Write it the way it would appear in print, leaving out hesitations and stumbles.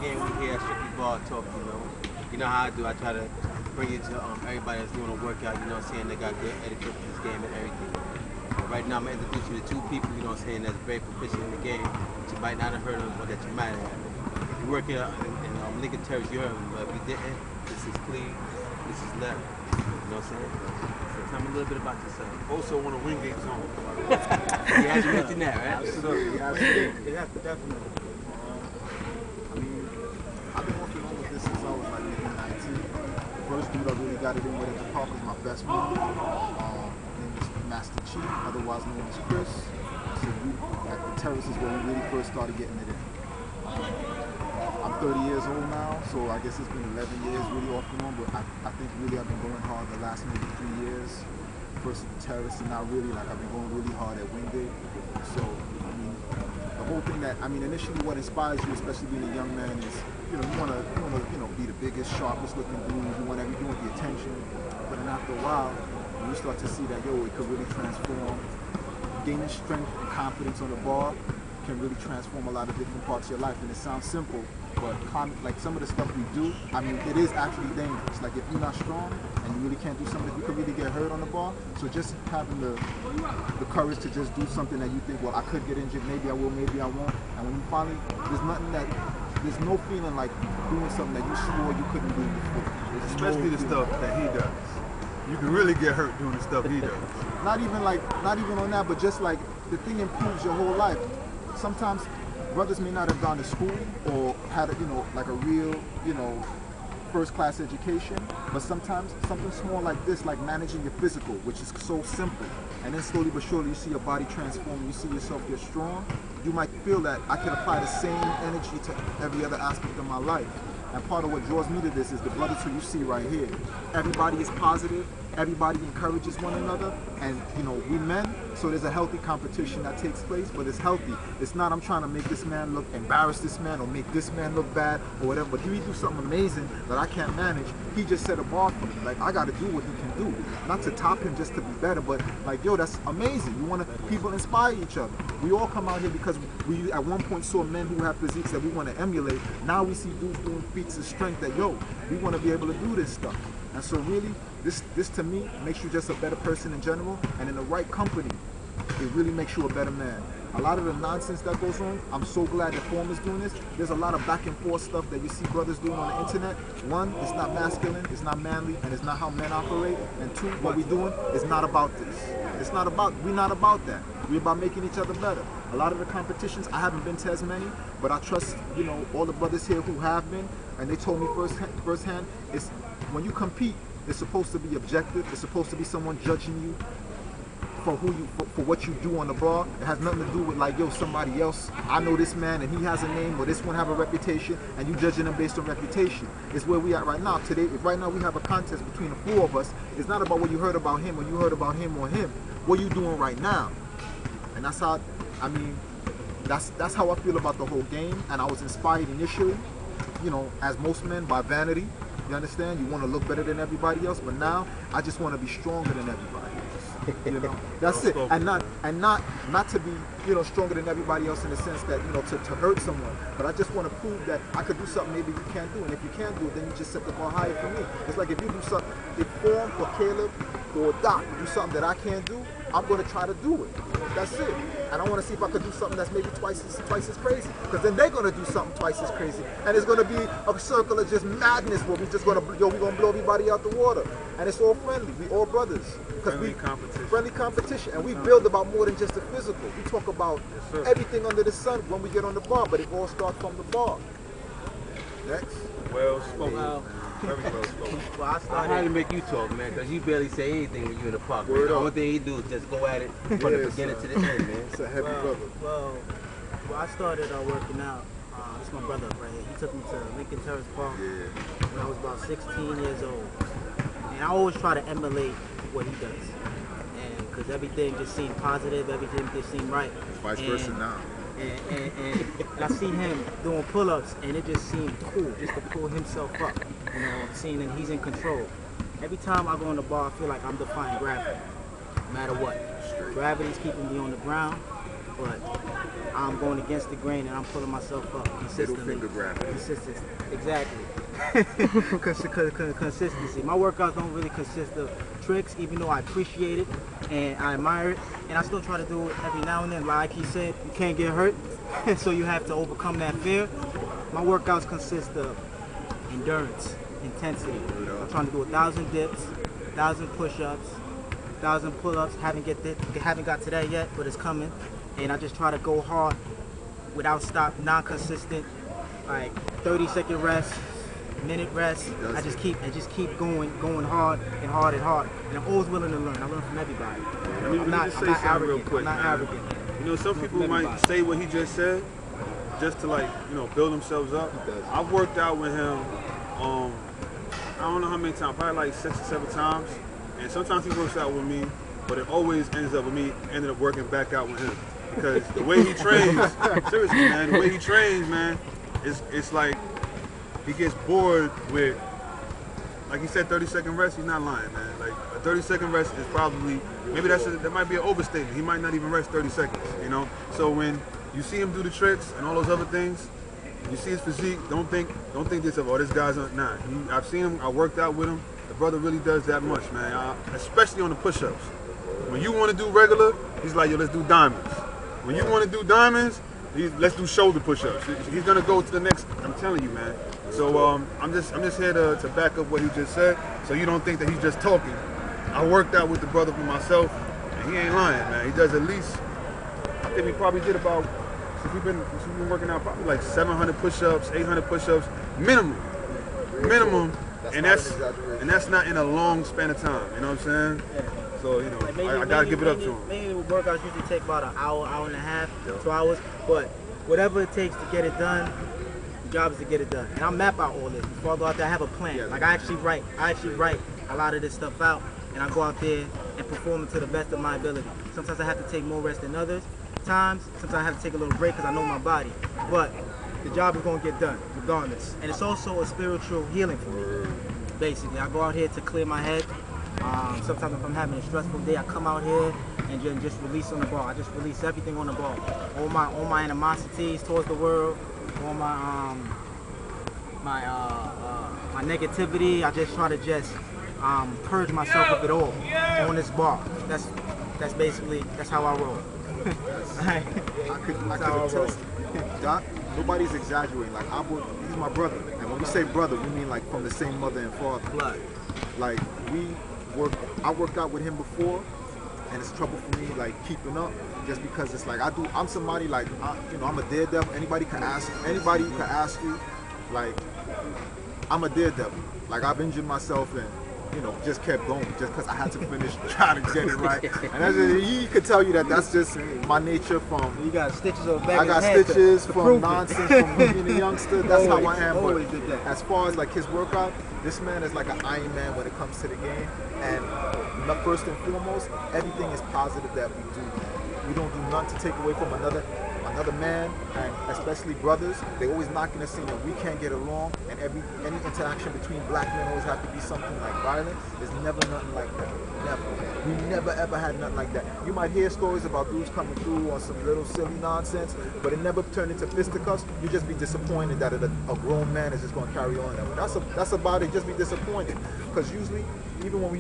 again, we're here at Strictly Bar Talk, you know. You know how I do. I try to bring it to everybody that's doing a workout, you know what I'm saying? They got good etiquette for this game and everything. Right now, I'm going to introduce you to two people, you know what I'm saying, that's very proficient in the game, that you might not have heard of or that you might have. If you work here in Lincoln Terrace, you heard of them, but if you didn't, this is Cleive, this is Left. You know what I'm saying? So tell me a little bit about yourself. Also on a Wingate zone. You had to mention that, right? Absolutely. Yeah, definitely. I mean, I've been working on with this since I was like maybe 19. The first dude I really got it in with at the park was my best friend. His name is Master Chief, otherwise known as Chris. So we, at the Terrace is where we really first started getting it in. I'm 30 years old now, so I guess it's been 11 years really off and on, but I think really I've been going hard the last maybe 3 years. First at the Terrace, and now really like I've been going really hard at Wingate. So, I mean, the whole thing that, I mean, initially what inspires you, especially being a young man, is, you know, you wanna be the biggest, sharpest looking dude, you want everything with the attention, but then after a while, when you start to see that, yo, it could really transform, gaining strength and confidence on the bar can really transform a lot of different parts of your life, and it sounds simple, but like some of the stuff we do, I mean, it is actually dangerous. Like if you're not strong and you really can't do something, you could really get hurt on the bar. So just having the courage to just do something that you think, well, I could get injured, maybe I will, maybe I won't. And when you finally, there's no feeling like doing something that you swore you couldn't do before. Especially the stuff that he does. You can really get hurt doing the stuff he does. Not even on that, but just like the thing improves your whole life. Sometimes brothers may not have gone to school or had a, like a real, first-class education, but sometimes something small like this, like managing your physical, which is so simple, and then slowly but surely you see your body transform, you see yourself get strong, you might feel that I can apply the same energy to every other aspect of my life. And part of what draws me to this is the brothers who you see right here. Everybody is positive, everybody encourages one another, and we men, so there's a healthy competition that takes place, but it's healthy. It's not I'm trying to make this man look, embarrass this man, or make this man look bad, or whatever, but if he do something amazing that I can't manage, he just set a bar for me. Like, I gotta do what he can do. Not to top him just to be better, but like, yo, that's amazing. You wanna, people inspire each other. We all come out here because we at one point saw men who have physiques that we want to emulate. Now we see dudes doing feats of strength that, yo, we want to be able to do this stuff. And so really, this to me makes you just a better person in general, and in the right company, it really makes you a better man. A lot of the nonsense that goes on, I'm so glad that PHORM is doing this. There's a lot of back and forth stuff that you see brothers doing on the internet. One, it's not masculine, it's not manly, and it's not how men operate. And two, what we're doing is not about this. We're not about that. We're about making each other better. A lot of the competitions, I haven't been to as many, but I trust, all the brothers here who have been, and they told me firsthand, it's when you compete, it's supposed to be objective. It's supposed to be someone judging you for for what you do on the bar. It has nothing to do with like, yo, somebody else, I know this man and he has a name, or this one have a reputation, and you judging them based on reputation. It's where we at right now. Today, right now we have a contest between the four of us. It's not about what you heard about him or you heard about him or him. What you doing right now? And that's how, I mean, that's how I feel about the whole game. And I was inspired initially, as most men, by vanity. You understand? You want to look better than everybody else, but now I just want to be stronger than everybody else. That's it. And not to be, stronger than everybody else in the sense that, to hurt someone. But I just want to prove that I could do something maybe you can't do. And if you can't do it, then you just set the bar higher for me. It's like if you do something, if PHORM or Caleb or Doc do something that I can't do, I'm going to try to do it. That's it. And I want to see if I could do something that's maybe twice as crazy. Because then they're going to do something twice as crazy. And it's going to be a circle of just madness where we're just going to, we're going to blow everybody out the water. And it's all friendly. We all brothers. Friendly competition. And we build about more than just the physical. We talk about everything under the sun when we get on the bar. But it all starts from the bar. Next. Well spoken. Very well spoken. Well, I had to make you talk, man, because you barely say anything when you're in the park. The only thing you do is just go at it from the beginning to the end, man. It's a heavy brother. Well, I started working out. It's my brother right here. He took me to Lincoln Terrace Park when I was about 16 years old. And I always try to emulate what he does. And because everything just seemed positive, everything just seemed right. It's vice versa now. And I see him doing pull-ups, and it just seemed cool just to pull himself up. Seeing that he's in control. Every time I go in the bar, I feel like I'm defying gravity, no matter what. Gravity's keeping me on the ground, but I'm going against the grain and I'm pulling myself up consistently. Middle finger grabbing. Consistency, exactly. Consistency. My workouts don't really consist of tricks, even though I appreciate it and I admire it, and I still try to do it every now and then. Like he said, you can't get hurt, so you have to overcome that fear. My workouts consist of endurance, intensity. I'm trying to do 1,000 dips, 1,000 push-ups, 1,000 pull-ups. Haven't got to that yet, but it's coming. And I just try to go hard without stop, non-consistent, like 30-second rest, minute rest. I just keep going hard and hard and hard. And I'm always willing to learn. I learn from everybody. I'm not arrogant. I'm not arrogant. You know, some people might say what he just said, just to like, you know, build themselves up. I've worked out with him, I don't know how many times, probably like 6 or 7 times. And sometimes he works out with me, but it always ends up with me ending up working back out with him. Because the way he trains, seriously, man, the way he trains, man, it's like he gets bored with, like he said, 30-second rest. He's not lying, man. Like a 30-second rest is probably, maybe that might be an overstatement. He might not even rest 30 seconds, you know? So when you see him do the tricks and all those other things, you see his physique, don't think this of, oh, this guy's nah. I've seen him, I worked out with him. The brother really does that much, man. Especially on the push-ups. When you want to do regular, he's like, yo, let's do diamonds. When you want to do diamonds, let's do shoulder push-ups. He's gonna go to the next. I'm telling you, man. So I'm just here to back up what he just said, so you don't think that he's just talking. I worked out with the brother for myself, and he ain't lying, man. He does at least. I think we probably did about since we've been working out probably like 700 push-ups, 800 push-ups minimum, and that's not in a long span of time. You know what I'm saying? Yeah. So, you know, like I gotta give it up to him. Mainly workouts usually take about an hour, hour and a half, 2 hours. But whatever it takes to get it done, the job is to get it done. And I map out all this. Before I go out there, I have a plan. Like I actually write a lot of this stuff out, and I go out there and perform it to the best of my ability. Sometimes I have to take more rest than others. Sometimes I have to take a little break because I know my body. But the job is going to get done regardless. And it's also a spiritual healing for me. Basically, I go out here to clear my head. Sometimes if I'm having a stressful day, I come out here and just release on the ball. I just release everything on the ball. All my animosities towards the world, all my my negativity. I just try to purge myself of it all on this ball. That's basically how I roll. I could attest. Doc, nobody's exaggerating. Like he's my brother, and when we say brother, we mean like from the same mother and father. Blood. Like I worked out with him before, and it's trouble for me like keeping up, just because it's like I'm somebody like I'm a daredevil. Anybody can ask you, like I'm a daredevil. Like I've injured myself and just kept going just because I had to finish trying to get it right. And he could tell you that's just my nature from. You got stitches on the back I got of his head stitches to from nonsense from being a youngster. That's how I am. Always But did that. as far as like his workout, this man is like an Iron Man when it comes to the game. And first and foremost, everything is positive that we do. We don't do nothing to take away from another man, and especially brothers. They always knocking us in that we can't get along, and any interaction between black men always have to be something like violent. There's never nothing like that. Never. We never ever had nothing like that. You might hear stories about dudes coming through on some little silly nonsense, but it never turned into fisticuffs. You just be disappointed that a grown man is just going to carry on that way. That's about it. Just be disappointed, because usually, even when we